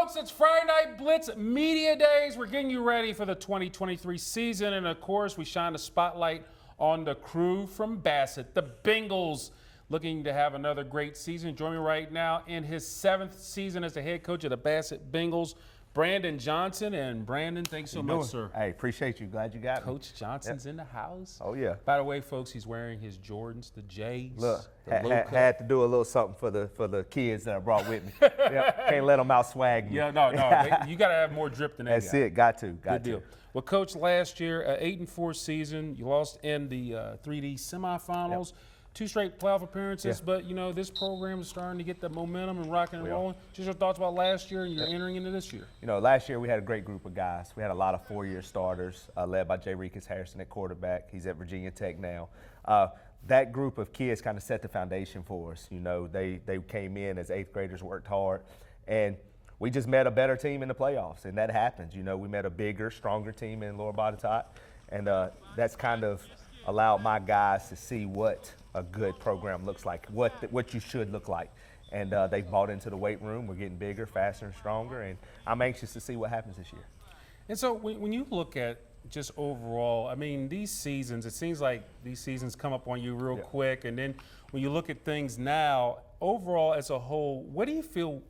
folks, it's Friday Night Blitz Media Days. We're getting you ready for the 2023 season. And, of course, we shine a spotlight on the crew from Bassett. The Bengals looking to have another great season. Joining me right now in his 7th season as the head coach of the Bassett Bengals, Brandon Johnson. And Brandon, thanks so much, sir. Hey, appreciate you. Glad you got me. Coach Johnson's in the house. Oh, yeah. By the way, folks, he's wearing his Jordans, the J's. Look, the had to do a little something for the kids that I brought with me. Yeah, can't let them out swag me. Yeah, no, you got to have more drip than that. That's it. Got to. Good deal. Well, Coach, last year, 8-4 season. You lost in the 3D semifinals. Yep. 2 straight playoff appearances, but, you know, this program is starting to get the momentum and rocking and rolling. Just your thoughts about last year and you're entering into this year. You know, last year we had a great group of guys. We had a lot of 4-year starters led by Jay Harrison at quarterback. He's at Virginia Tech now. That group of kids kind of set the foundation for us. You know, they came in as 8th graders, worked hard, and we just met a better team in the playoffs, and that happens. You know, we met a bigger, stronger team in Lower Botetourt, and that's kind of allowed my guys to see what a good program looks like, what you should look like. And they've bought into the weight room. We're getting bigger, faster, and stronger, and I'm anxious to see what happens this year. And so when you look at just overall, I mean, these seasons, it seems like these seasons come up on you real quick, and then when you look at things now, overall as a whole, what do you feel,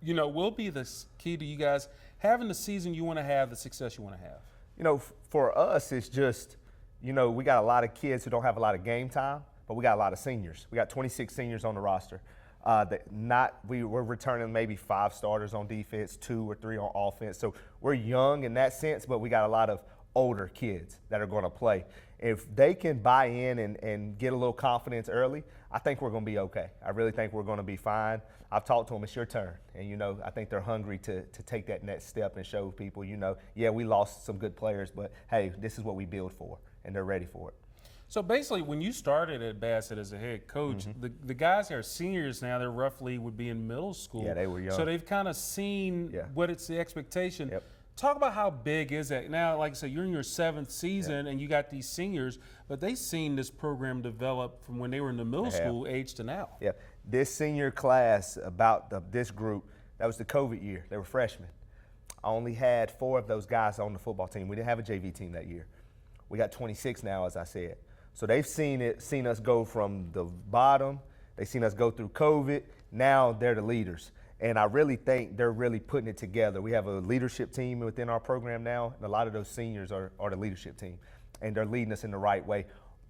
you know, will be the key to you guys having the season you want to have, the success you want to have? You know, for us, it's just, you know, we got a lot of kids who don't have a lot of game time, but we got a lot of seniors. We got 26 seniors on the roster. We're returning maybe 5 starters on defense, 2 or 3 on offense. So we're young in that sense, but we got a lot of older kids that are going to play. If they can buy in and get a little confidence early, I think we're going to be okay. I really think we're going to be fine. I've talked to them, it's your turn. And, you know, I think they're hungry to take that next step and show people, you know, yeah, we lost some good players, but, hey, this is what we build for, and they're ready for it. So basically, when you started at Bassett as a head coach, the guys that are seniors now, they roughly would be in middle school. Yeah, they were young. So they've kind of seen what it's the expectation. Yep. Talk about how big is that? Now, like I said, you're in your 7th season and you got these seniors, but they've seen this program develop from when they were in the middle school age to now. Yeah, this senior class, this group, that was the COVID year. They were freshmen. I only had 4 of those guys on the football team. We didn't have a JV team that year. We got 26 now, as I said. So they've seen us go from the bottom. They've seen us go through COVID. Now they're the leaders. And I really think they're really putting it together. We have a leadership team within our program now, and a lot of those seniors are the leadership team. And they're leading us in the right way,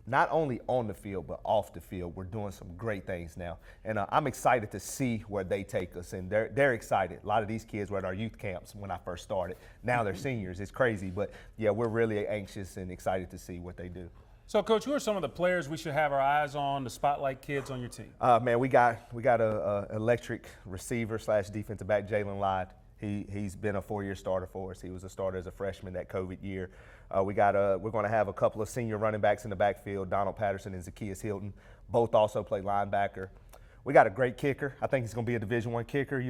not only on the field, but off the field. We're doing some great things now. And I'm excited to see where they take us, and they're excited. A lot of these kids were at our youth camps when I first started. Now they're seniors. It's crazy. But, yeah, we're really anxious and excited to see what they do. So, Coach, who are some of the players we should have our eyes on, the spotlight kids on your team? Man, we got a electric receiver / defensive back, Jaylen Lide. He's been a 4-year starter for us. He was a starter as a freshman that COVID year. We're going to have a couple of senior running backs in the backfield, Donald Patterson and Zacchaeus Hilton. Both also play linebacker. We got a great kicker. I think he's going to be a Division I kicker.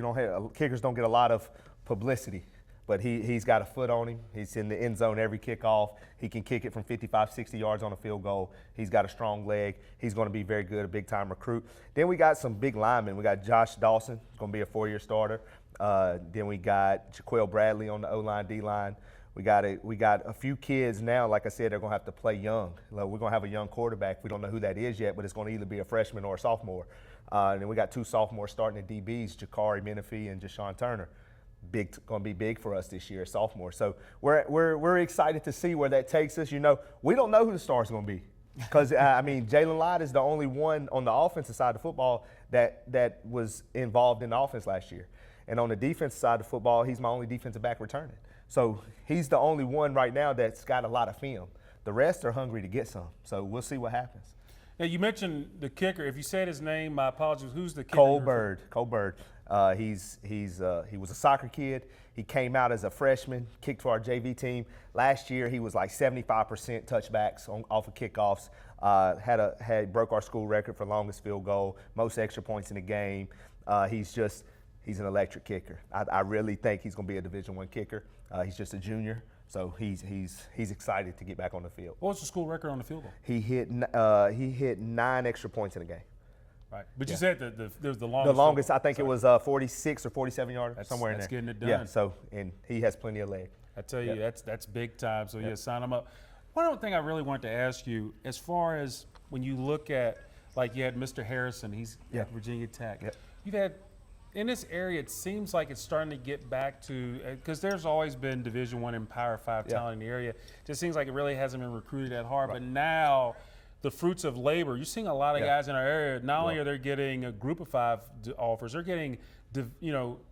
Kickers don't get a lot of publicity, but he's got a foot on him. He's in the end zone every kickoff. He can kick it from 55, 60 yards on a field goal. He's got a strong leg. He's going to be very good, a big-time recruit. Then we got some big linemen. We got Josh Dawson, who's going to be a 4-year starter. Then we got Jaquel Bradley on the O-line, D-line. We got a few kids now, like I said, they're going to have to play young. We're going to have a young quarterback. We don't know who that is yet, but it's going to either be a freshman or a sophomore. And then we got 2 sophomores starting at DBs, Jakari Menifee and Jashawn Turner. Going to be big for us this year as sophomore. So we're excited to see where that takes us. You know, we don't know who the star's going to be because I mean Jaylen Lide is the only one on the offensive side of football that was involved in the offense last year, and on the defensive side of football, he's my only defensive back returning. So he's the only one right now that's got a lot of film. The rest are hungry to get some. So we'll see what happens. Now you mentioned the kicker. If you said his name, my apologies. Who's the kicker? Cole Byrd. He was a soccer kid. He came out as a freshman, kicked for our JV team. Last year, he was like 75% touchbacks off of kickoffs. Broke our school record for longest field goal, most extra points in the game. He's an electric kicker. I really think he's going to be a Division I kicker. He's just a junior, so he's excited to get back on the field. What was the school record on the field goal? He hit 9 extra points in a game. Right. But you said that there's the longest. The longest, I think it was 46 or 47 yards, somewhere in there. That's getting it done. Yeah, so, and he has plenty of leg. I tell you, that's big time. So, sign him up. One other thing I really wanted to ask you, as far as when you look at, like you had Mr. Harrison, he's at Virginia Tech. Yep. You've had, in this area, it seems like it's starting to get back to, because there's always been Division I and Power 5 talent in the area. It just seems like it really hasn't been recruited that hard. But now, the fruits of labor, you're seeing a lot of guys in our area, not only are they getting a group of 5 offers, they're getting,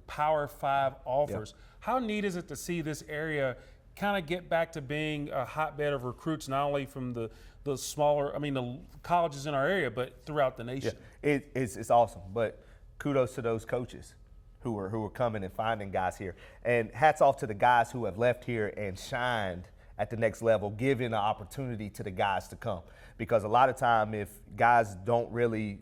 Power 5 offers. How neat is it to see this area kind of get back to being a hotbed of recruits, not only from the smaller, the colleges in our area, but throughout the nation? Yeah, it's awesome. But kudos to those coaches who are coming and finding guys here. And hats off to the guys who have left here and shined at the next level, giving an opportunity to the guys to come. Because a lot of time, if guys don't really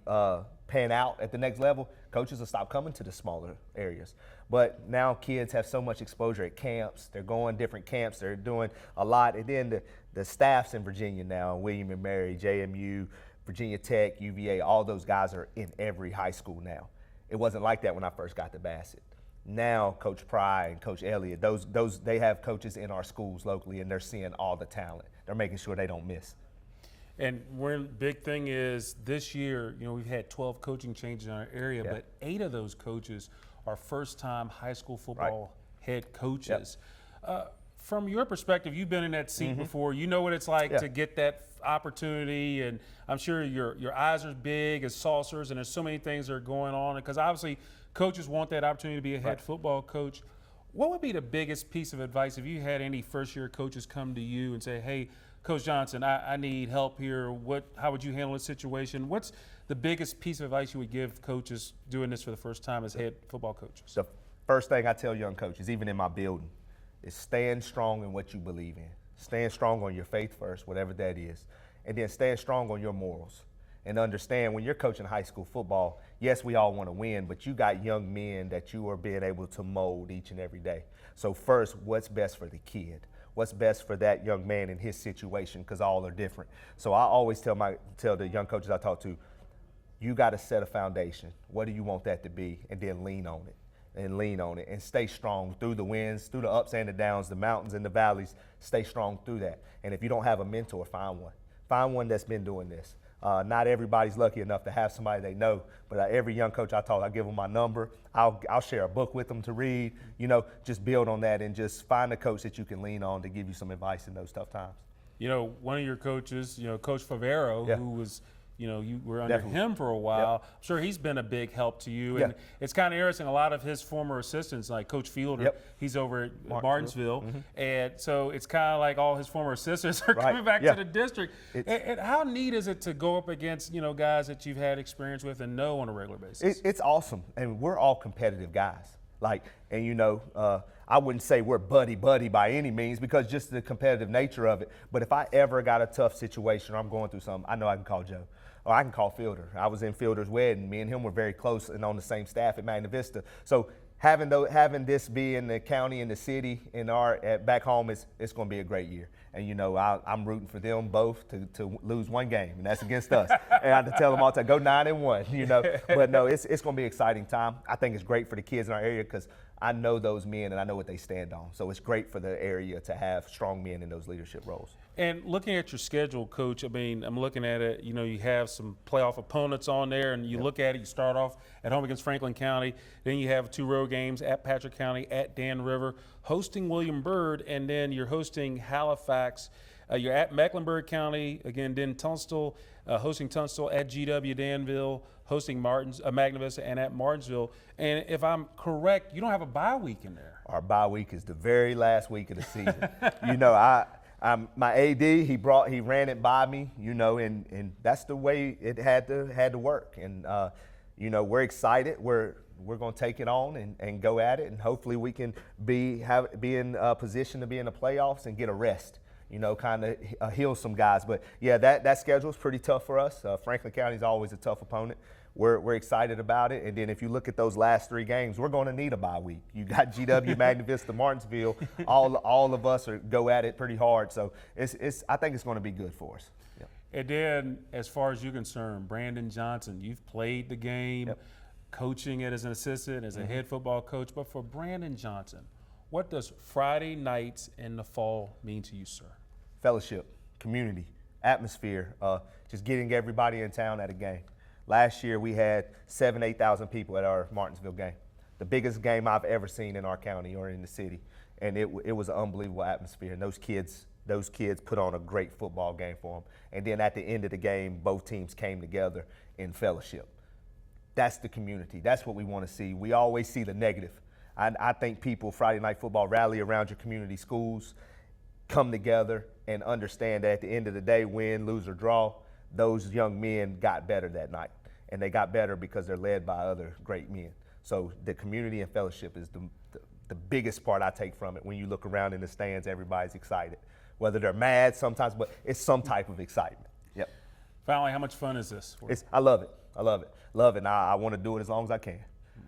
pan out at the next level, coaches will stop coming to the smaller areas. But now kids have so much exposure at camps. They're going different camps. They're doing a lot. And then the staffs in Virginia now, William and Mary, JMU, Virginia Tech, UVA, all those guys are in every high school now. It wasn't like that when I first got to Bassett. Now, Coach Pry and Coach Elliott, they have coaches in our schools locally, and they're seeing all the talent. They're making sure they don't miss. And one big thing is this year, we've had 12 coaching changes in our area, but 8 of those coaches are first-time high school football head coaches. From your perspective, you've been in that seat before. You know what it's like to get that opportunity, and I'm sure your eyes are big as saucers, and there's so many things that are going on. Because obviously, coaches want that opportunity to be a head football coach. What would be the biggest piece of advice if you had any first-year coaches come to you and say, hey, Coach Johnson, I need help here. How would you handle this situation? What's the biggest piece of advice you would give coaches doing this for the first time as head football coaches? The first thing I tell young coaches, even in my building, is stand strong in what you believe in. Stand strong on your faith first, whatever that is, and then stand strong on your morals. And understand when you're coaching high school football, yes, we all want to win, but you got young men that you are being able to mold each and every day. So first, what's best for the kid? What's best for that young man in his situation, because all are different. So I always tell the young coaches I talk to, you got to set a foundation. What do you want that to be? And then lean on it. And stay strong through the wins, through the ups and the downs, the mountains and the valleys. Stay strong through that. And if you don't have a mentor, find one. Find one that's been doing this. Not everybody's lucky enough to have somebody they know, but every young coach I talk, I give them my number. I'll share a book with them to read. Just build on that and just find a coach that you can lean on to give you some advice in those tough times. One of your coaches, Coach Favero, who was, you were under him for a while. I'm sure he's been a big help to you. And it's kind of interesting. A lot of his former assistants, like Coach Fielder, he's over at Martinsville. And so it's kind of like all his former assistants are coming back to the district. And how neat is it to go up against, guys that you've had experience with and know on a regular basis? It's awesome. And we're all competitive guys. I wouldn't say we're buddy by any means because just the competitive nature of it. But if I ever got a tough situation or I'm going through something, I know I can call Joe. Or I can call Fielder. I was in Fielder's wedding. Me and him were very close and on the same staff at Magna Vista. So having this be in the county and the city and back home, it's going to be a great year. And I'm rooting for them both to lose one game, and that's against us. And I have to tell them all the time, go 9-1. But no, it's going to be an exciting time. I think it's great for the kids in our area because I know those men and I know what they stand on. So it's great for the area to have strong men in those leadership roles. And looking at your schedule, Coach, I'm looking at it, you have some playoff opponents on there, and you look at it, you start off at home against Franklin County, then you have 2 road games at Patrick County, at Dan River, hosting William Byrd, and then you're hosting Halifax. You're at Mecklenburg County, again, then Tunstall, hosting Tunstall, at GW Danville, hosting Magna Vista, and at Martinsville. And if I'm correct, you don't have a bye week in there. Our bye week is the very last week of the season. My AD, he ran it by me, and that's the way it had to work. And we're excited. We're going to take it on and go at it, and hopefully we can be in a position to be in the playoffs and get a rest. Kind of heal some guys. But yeah, that schedule is pretty tough for us. Franklin County is always a tough opponent. We're excited about it. And then if you look at those last 3 games, we're going to need a bye week. You got GW, Magna Vista, Martinsville. All of us go at it pretty hard. So I think it's going to be good for us. Yeah. And then, as far as you're concerned, Brandon Johnson, you've played the game, Yep. coaching it as an assistant, as a head football coach. But for Brandon Johnson, what does Friday nights in the fall mean to you, sir? Fellowship, community, atmosphere, just getting everybody in town at a game. Last year we had 8,000 people at our Martinsville game, the biggest game I've ever seen in our county or in the city, and it was an unbelievable atmosphere. And those kids put on a great football game for them. And then at the end of the game, both teams came together in fellowship. That's the community. That's what we want to see. We always see the negative. I think people, Friday Night Football, rally around your community schools, come together and understand that at the end of the day, win, lose, or draw, those young men got better that night. And they got better because they're led by other great men. So the community and fellowship is the biggest part I take from it. When you look around in the stands, everybody's excited. Whether they're mad sometimes, but it's some type of excitement. Yep. Finally, how much fun is this? I love it. I love it. Love it. And I want to do it as long as I can.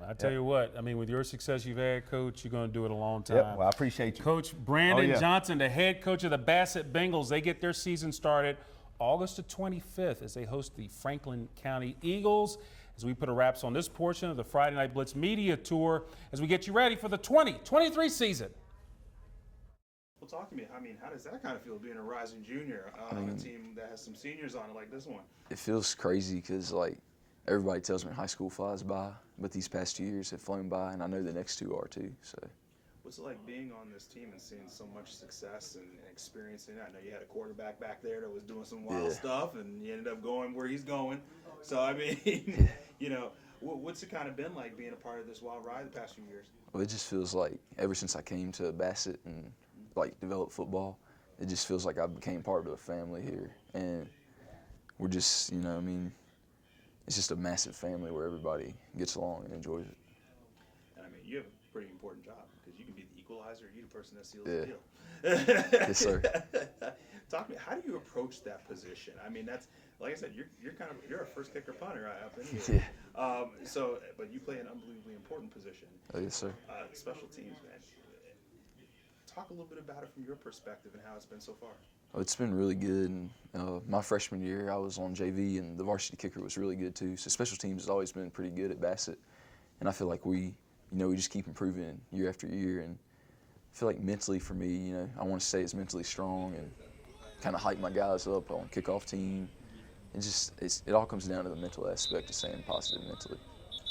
I tell you what, I mean, with your success you've had, Coach, you're going to do it a long time. Yep. Well, I appreciate you. Coach Brandon Johnson, the head coach of the Bassett Bengals, they get their season started August the 25th as they host the Franklin County Eagles. As we put a wraps on this portion of the Friday Night Blitz Media Tour as we get you ready for the 2023 season. Well, talk to me. I mean, how does that kind of feel being a rising junior on a team that has some seniors on it like this one? It feels crazy because, like, everybody tells me high school flies by, but these past 2 years have flown by, and I know the next two are too. So, what's it like being on this team and seeing so much success and experiencing it? I know you had a quarterback back there that was doing some wild stuff, and you ended up going where he's going. So, I mean, you know, what's it kind of been like being a part of this wild ride the past few years? well, it just feels like ever since I came to Bassett and, like, developed football, it just feels like I became part of a family here. And we're just, you know, I mean, it's just a massive family where everybody gets along and enjoys it. And, I mean, you have a pretty important job because you can be the equalizer, you're the person that seals the Yeah. deal. Yes, sir. Talk to me. How do you approach that position? I mean, that's like I said. You're a first kicker punter up in here. Yeah. But you play an unbelievably important position. Oh, yes, sir. Special teams, man. Talk a little bit about it from your perspective and how it's been so far. Oh, it's been really good. And my freshman year, I was on JV, and the varsity kicker was really good too. So special teams has always been pretty good at Bassett, and I feel like we just keep improving year after year. And I feel like mentally for me, I want to stay as mentally strong and kind of hype my guys up on kickoff team. It all comes down to the mental aspect of staying positive mentally.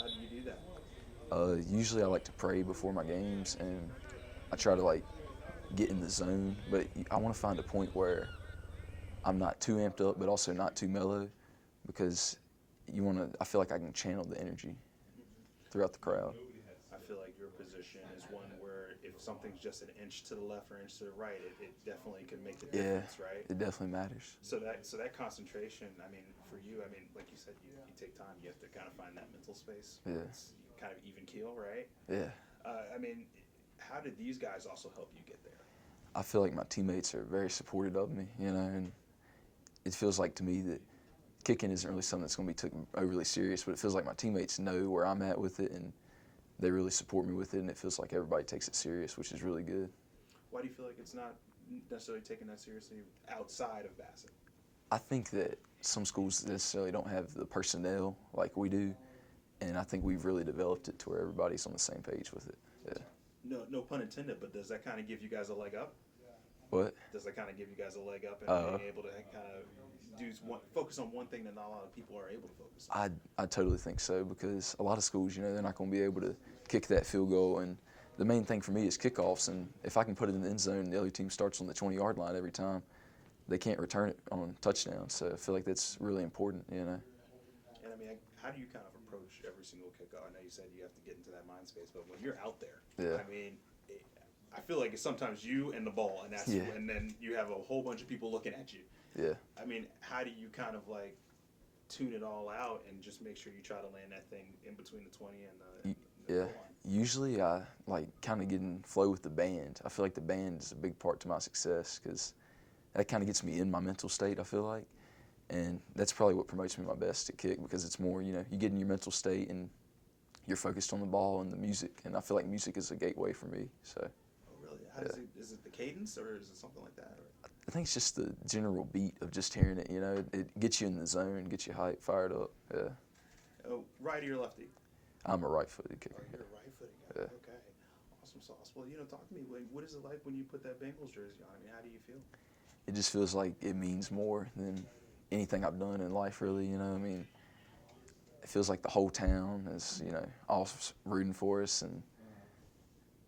How do you do that? Usually I like to pray before my games, and I try to, like, get in the zone, but I want to find a point where I'm not too amped up but also not too mellow, because I feel like I can channel the energy throughout the crowd. I feel like your position is one where if something's just an inch to the left or inch to the right, it definitely can make the difference, right? It definitely matters. So that concentration, I mean, for you, I mean, like you said, you take time. You have to kind of find that mental space. Yeah. It's kind of even keel, right? Yeah. I mean, how did these guys also help you get there? I feel like my teammates are very supportive of me, and it feels like to me that kicking isn't really something that's going to be taken overly serious, but it feels like my teammates know where I'm at with it, and they really support me with it, and it feels like everybody takes it serious, which is really good. Why do you feel like it's not necessarily taken that seriously outside of Bassett? I think that some schools necessarily don't have the personnel like we do, and I think we've really developed it to where everybody's on the same page with it. Yeah. No pun intended, but does that kind of give you guys a leg up? What? Does that kind of give you guys a leg up in being able to kind of focus on one thing that not a lot of people are able to focus on? I totally think so, because a lot of schools, they're not going to be able to kick that field goal, and the main thing for me is kickoffs, and if I can put it in the end zone and the other team starts on the 20-yard line every time, they can't return it on touchdown, so I feel like that's really important, And I mean, how do you kind of approach every single kickoff? I know you said you have to get into that mind space, but when you're out there, I mean, I feel like it's sometimes you and the ball, and then you have a whole bunch of people looking at you. Yeah. I mean, how do you kind of like tune it all out and just make sure you try to land that thing in between the 20 and the goal line? Usually I like kind of get in flow with the band. I feel like the band is a big part to my success, because that kind of gets me in my mental state, I feel like. And that's probably what promotes me my best at kick, because it's more, you get in your mental state and you're focused on the ball and the music. And I feel like music is a gateway for me. So. Oh, really? How does it, is it the cadence, or is it something like that? Or? I think it's just the general beat of just hearing it. You know, it gets you in the zone, gets you hyped, fired up. Yeah. Oh, righty or lefty? I'm a right-footed kicker. Oh, you're a right-footed guy. Yeah. Okay. Awesome sauce. Well, talk to me. What is it like when you put that Bengals jersey on? I mean, how do you feel? It just feels like it means more than anything I've done in life, really. You know, I mean, it feels like the whole town is, all rooting for us, and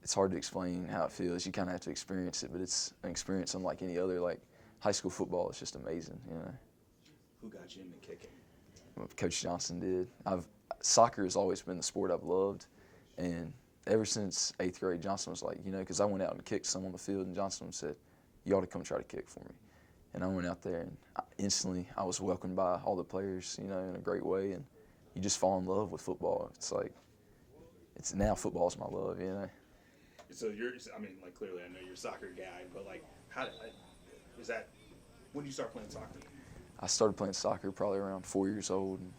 it's hard to explain how it feels. You kind of have to experience it, but it's an experience unlike any other. Like high school football is just amazing. Who got you into kicking? What Coach Johnson did. Soccer has always been the sport I've loved, and ever since 8th grade, Johnson was like, because I went out and kicked some on the field, and Johnson said, "You ought to come try to kick for me." And I went out there, and instantly I was welcomed by all the players, in a great way, and you just fall in love with football. It's like, now football's my love. So clearly I know you're a soccer guy, but when did you start playing soccer? I started playing soccer probably around 4 years old. And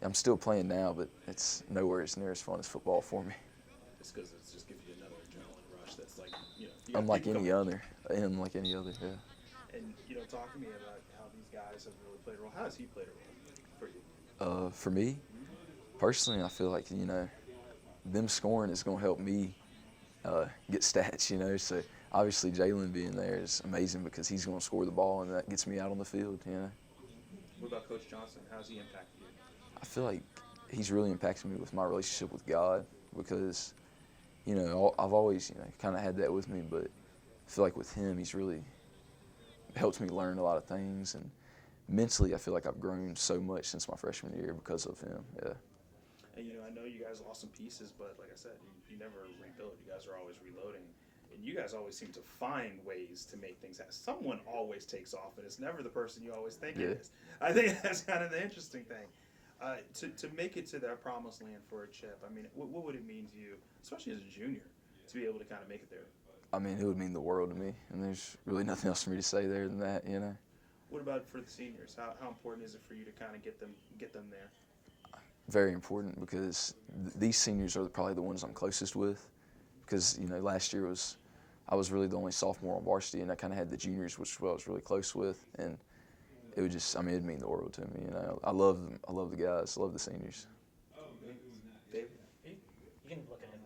I'm still playing now, but it's nowhere near as fun as football for me. It's because it just gives you another adrenaline rush that's like, Unlike any other. Yeah. And, talk to me about how these guys have really played a role. How has he played a role for you? For me, personally, I feel like, them scoring is going to help me get stats, So obviously Jaylen being there is amazing because he's going to score the ball, and that gets me out on the field, What about Coach Johnson? How's he impacted you? I feel like he's really impacted me with my relationship with God because, I've always, kind of had that with me, but I feel like with him, he's really helped me learn a lot of things, and mentally, I feel like I've grown so much since my freshman year because of him. Yeah. And I know you guys lost some pieces, but like I said, you never rebuild. You guys are always reloading, and you guys always seem to find ways to make things happen. Someone always takes off, and it's never the person you always think it is. I think that's kind of the interesting thing. To make it to that promised land for a chip, I mean, what would it mean to you, especially as a junior, to be able to kind of make it there? I mean, it would mean the world to me, and there's really nothing else for me to say there than that, What about for the seniors? How important is it for you to kind of get them there? Very important because these seniors are probably the ones I'm closest with because, last year I was really the only sophomore on varsity, and I kind of had the juniors, which I was really close with, and it would just, it'd mean the world to me, I love them. I love the guys. I love the seniors. David? You can look at him.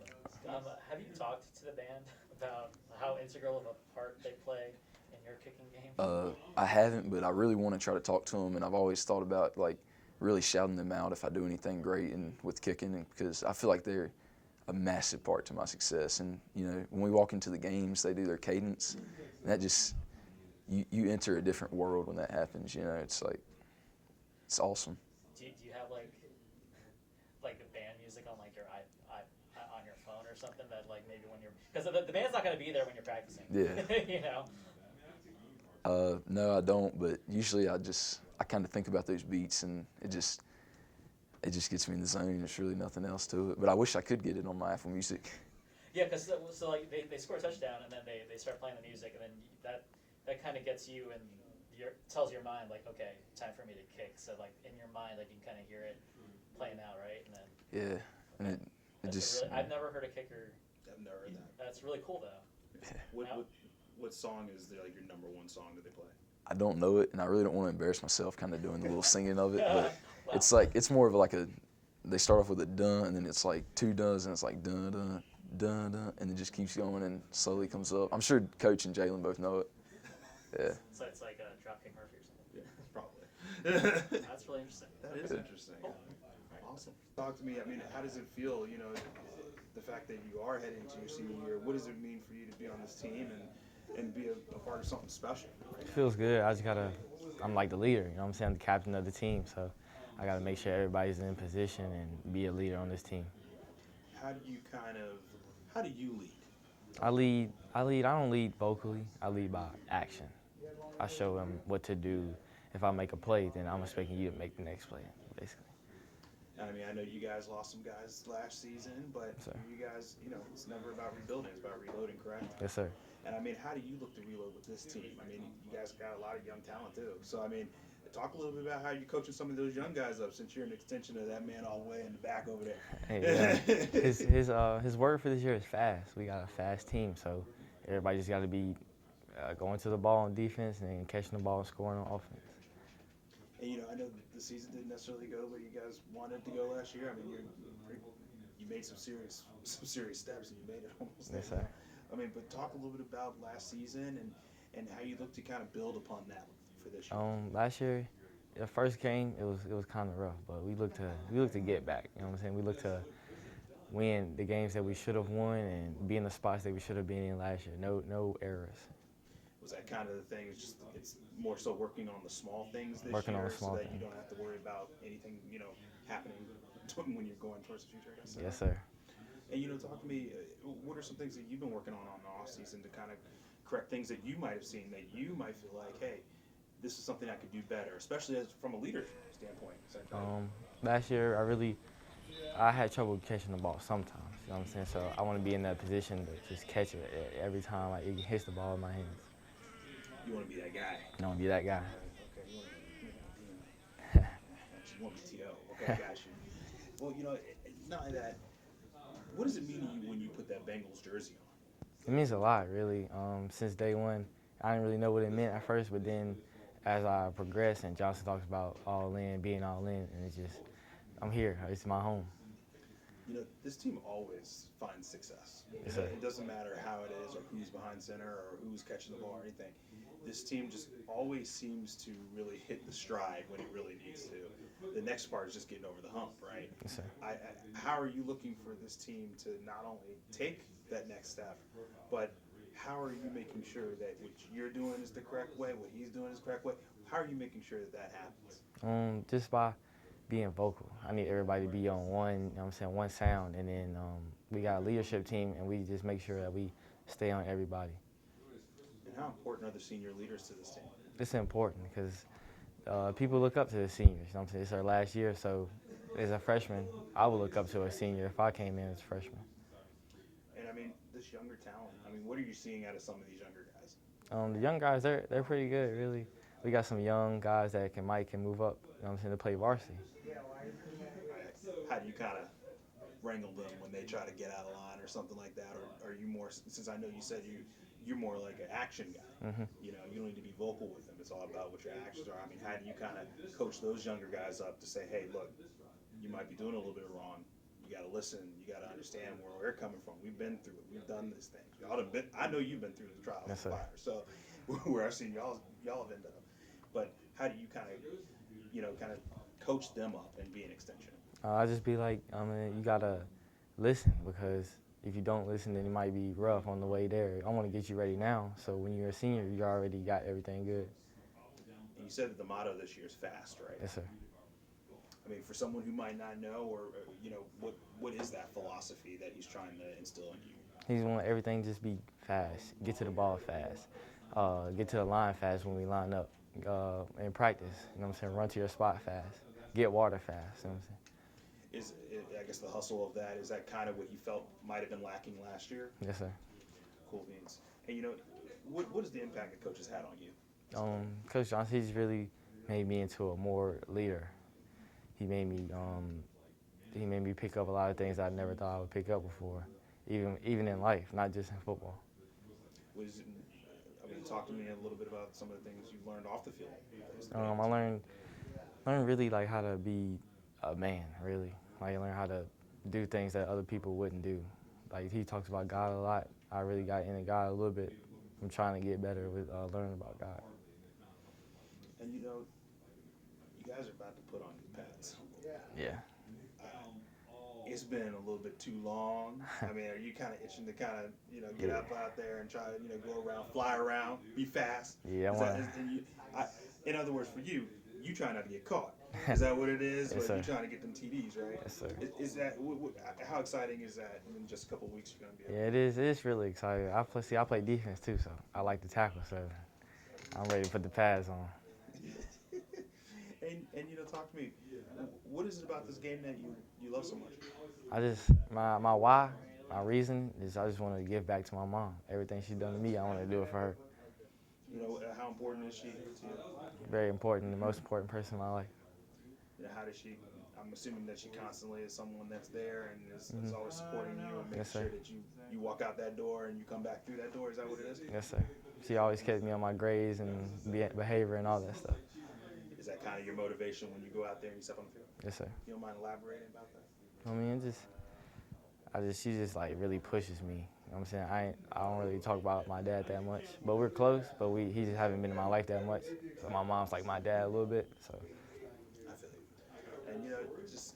Have you talked to the band about how integral of a part they play in your kicking game? I haven't, but I really want to try to talk to them, and I've always thought about, really shouting them out if I do anything great and with kicking, because I feel like they're a massive part to my success. And, when we walk into the games, they do their cadence, and that just, you enter a different world when that happens, it's like, it's awesome. Do you have like the band music on your on your phone or something that maybe when you're, because the band's not going to be there when you're practicing. Yeah. No, I don't, but usually I kind of think about those beats, and it just gets me in the zone. There's really nothing else to it, but I wish I could get it on my Apple Music. Yeah, because they score a touchdown, and then they start playing the music, and then that kind of gets you and tells your mind okay, time for me to kick. So in your mind you can kind of hear it playing out, right? And then yeah, and it just. I've never heard a kicker. I've never heard that. That's really cool though. What song is your number one song that they play? I don't know it, and I really don't want to embarrass myself kind of doing the little singing of it, but wow. It's more of they start off with a dun, and then it's two duns, and it's dun, dun, dun, dun, and it just keeps going and slowly comes up. I'm sure Coach and Jaylen both know it. Yeah. So it's like Dropkick Murphy or something. Yeah, probably. That's really interesting. That is interesting. Cool. Awesome. Talk to me. I mean, how does it feel, the fact that you are heading to your senior year? What does it mean for you to be on this team and be a part of something special? It feels good. I'm like the leader, I'm saying, I'm the captain of the team, so I got to make sure everybody's in position and be a leader on this team. How do you lead? I don't lead vocally, I lead by action. I show them what to do. If I make a play, then I'm expecting you to make the next play, basically. I mean, I know you guys lost some guys last season, but you guys, it's never about rebuilding, it's about reloading, correct? Yes, sir. And I mean, how do you look to reload with this team? I mean, you guys got a lot of young talent too. So I mean, talk a little bit about how you're coaching some of those young guys up, since you're an extension of that man all the way in the back over there. Hey, his word for this year is fast. We got a fast team, so everybody just got to be going to the ball on defense and then catching the ball and scoring on offense. And I know the season didn't necessarily go where you guys wanted to go last year. I mean, you made some serious steps, and you made it almost there. Yes, sir. I mean, but talk a little bit about last season and how you look to kind of build upon that for this year. Last year, the first game it was kind of rough, but we look to get back. You know what I'm saying? We look to win the games that we should have won and be in the spots that we should have been in last year. No errors. Was that kind of the thing? It's more so working on the small things this Working on year, the small so that things. you don't have to worry about anything happening when you're going towards the future. I guess. Yes, sir. And talk to me. What are some things that you've been working on the off season to kind of correct things that you might have seen that you might feel like, hey, this is something I could do better, especially from a leadership standpoint. Last year, I had trouble catching the ball sometimes. You know what I'm saying? So I want to be in that position to just catch it every time it hits the ball in my hands. You want to be that guy. I want to be that guy. Okay. You want to be T.O. Okay, got you. Well, not only that, what does it mean to you when you put that Bengals jersey on? It means a lot, really. Since day one, I didn't really know what it meant at first, but then as I progressed and Johnson talks about all in, being all in, and it's just, I'm here. It's my home. This team always finds success. Yes, sir. It doesn't matter how it is or who's behind center or who's catching the ball or anything. This team just always seems to really hit the stride when it really needs to. The next part is just getting over the hump, right? Yes, sir. How are you looking for this team to not only take that next step, but how are you making sure that what you're doing is the correct way, what he's doing is the correct way? How are you making sure that happens? Just by being vocal. I need everybody to be on one sound, and then we got a leadership team, and we just make sure that we stay on everybody. And how important are the senior leaders to this team? It's important because people look up to the seniors. You know what I'm saying? It's our last year, so as a freshman, I would look up to a senior if I came in as a freshman. And I mean, this younger talent, what are you seeing out of some of these younger guys? The young guys, they're pretty good, really. We got some young guys that can move up, you know what I'm saying, to play varsity. How do you kind of wrangle them when they try to get out of line or something like that? Or are you more, since I know you said you're more like an action guy, Mm-hmm. you don't need to be vocal with them. It's all about what your actions are. How do you kind of coach those younger guys up to say, hey, look, you might be doing a little bit wrong. You got to listen. You got to understand where we're coming from. We've been through it. We've done this thing. I know you've been through the trials Yes, and sir. fire. So where I've seen y'all have ended up. But how do you kind of coach them up and be an extension? I just be like, you gotta listen, because if you don't listen, then it might be rough on the way there. I want to get you ready now, so when you're a senior, you already got everything good. And you said that the motto this year is fast, right? Yes, sir. For someone who might not know, or what is that philosophy that he's trying to instill in you? He's want everything just be fast, get to the ball fast, get to the line fast when we line up, in practice, you know what I'm saying, run to your spot fast, get water fast, you know what I'm saying. I guess the hustle of that, is that kind of what you felt might have been lacking last year? Yes, sir. Cool beans. And what is the impact that coach has had on you? Coach Johnson, he's really made me into a more leader. He made me pick up a lot of things I never thought I would pick up before, even in life, not just in football. Talk to me a little bit about some of the things you learned off the field. I learned really like how to be a man, really. Like I learned how to do things that other people wouldn't do. Like he talks about God a lot. I really got into God a little bit. I'm trying to get better with learning about God. And you guys are about to put on new pads. Yeah. It's been a little bit too long. Are you kind of itching to get up out there and try to go around, fly around, be fast? Yeah, in other words, for you try not to get caught. Is that what it is? Yes, But you're sir. trying to get them TDs, right? Yes, sir. Is that how exciting is that? In just a couple of weeks, you're going to be. Yeah, it is. It is really exciting. I play defense too, so I like to tackle. So I'm ready to put the pads on. And talk to me. What is it about this game that you love so much? My why, my reason is I just want to give back to my mom. Everything she's done to me, I want to do it for her. How important is she to you? Very important, the most important person in my life. How does she? I'm assuming that she constantly is someone that's there and is always supporting you and making Yes, sir. sure that you walk out that door and you come back through that door. Is that what it is? Yes, sir. She always kept me on my grades and behavior and all that stuff. Is that kind of your motivation when you go out there and you step on the field? Yes, sir. You don't mind elaborating about that? I mean, she just like really pushes me. You know what I'm saying? I don't really talk about my dad that much, but we're close. But he just haven't been in my life that much. So my mom's like my dad a little bit. So I feel you. And just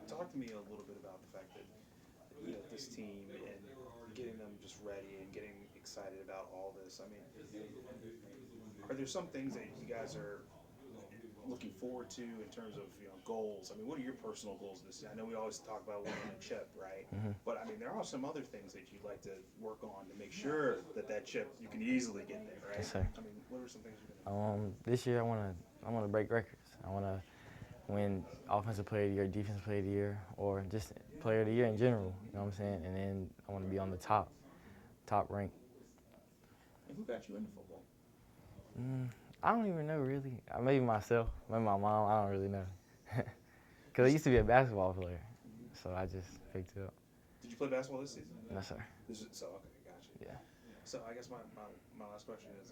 talk to me a little bit about the fact that this team and getting them just ready and getting excited about all this. I mean, are there some things that you guys are looking forward to in terms of goals? I mean, what are your personal goals this year? I know we always talk about winning a chip, right? But I mean, there are some other things that you'd like to work on to make sure that chip you can easily get there, right? Yes, sir. I mean, what are some things you're gonna do? this year I wanna break records. I wanna win Offensive Player of the Year, Defensive Player of the Year, or just Player of the Year in general. You know what I'm saying? And then I want to be on the top rank. And who got you into football? I don't even know really. Maybe myself, maybe my mom. I don't really know. Cause I used to be a basketball player, so I just picked it up. Did you play basketball this season? No, sir. Okay, gotcha. Yeah. So I guess my last question is,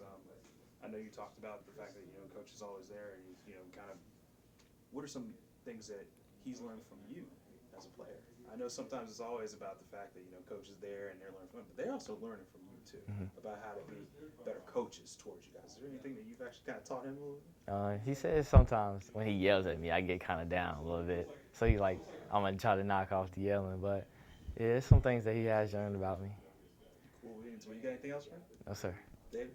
I know you talked about the fact that coach is always there, and kind of, what are some things that he's learned from you as a player? I know sometimes it's always about the fact that coach is there and they're learning from him, but they're also learning from you too about how to be better coaches towards you guys. Is there anything that you've actually kind of taught him a little bit? He says sometimes when he yells at me, I get kind of down a little bit. So he's like, I'm gonna try to knock off the yelling, but yeah, there's some things that he has learned about me. Cool. So you got anything else, man? No, sir. David?